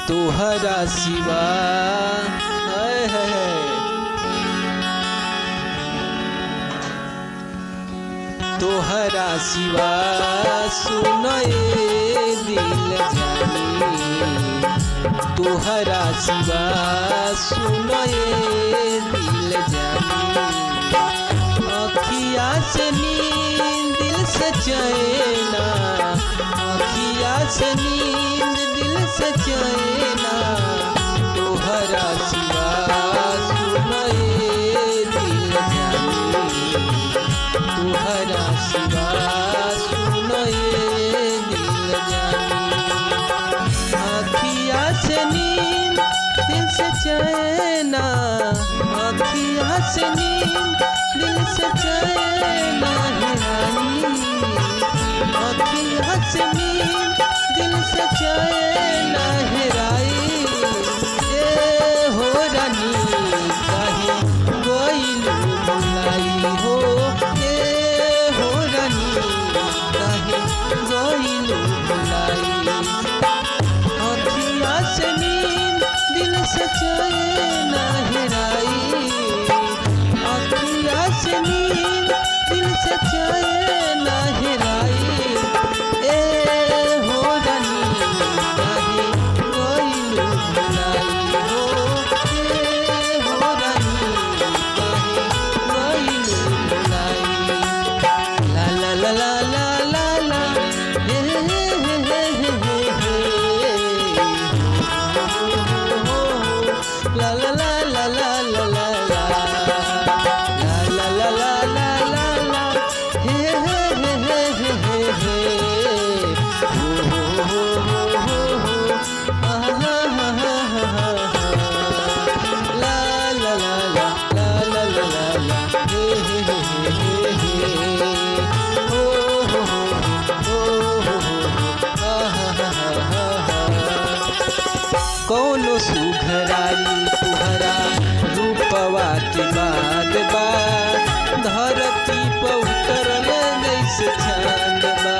तोहरा सिवा तोहरा सिवा सुनए दिल जानी, तोहरा सिवा सुनए दिल जानी। अखिया से नींद दिल से चैना, अखिया से नींद दिल से चैना, तोहरा सिवा सुनए दिल जानी, तोहरा सिवा सुनए दिल जानी। अखिया से नींद दिल से चैना, अखिया से नींद दिल से चैना है रानी, अखिया से नींद दिल से चैना है राई। ए हो रानी काहे गइलू भुलाई हो, ए हो रानी काहे गइलू भुलाई। अखिया से नींद दिल से चैना है राई, अखिया से नींद दिल से चैना है राई। ए हो रानी काहे गइलू भुलाई हो, ए हो रानी काहे गइलू भुलाई। ला ला ला ला ला ला ला हे हे हे हे हे हे ला ला ला ला ला ला ला कौनो सुघराई तुहरा रूपवा के बाद बा, धरती पर उतरल जैसे चांद बा।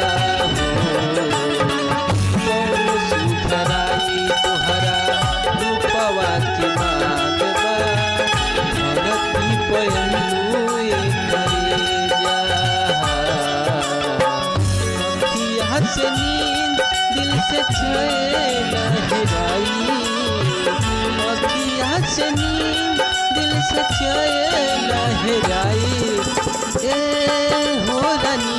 कौनो सुघराई तुहरा रूपवा के बाद बा, धरती पर अइलू करे जा। अखिया से नींद दिल से चैना है राई, अखिया से नींद दिल से चैना है राई। ए हो रानी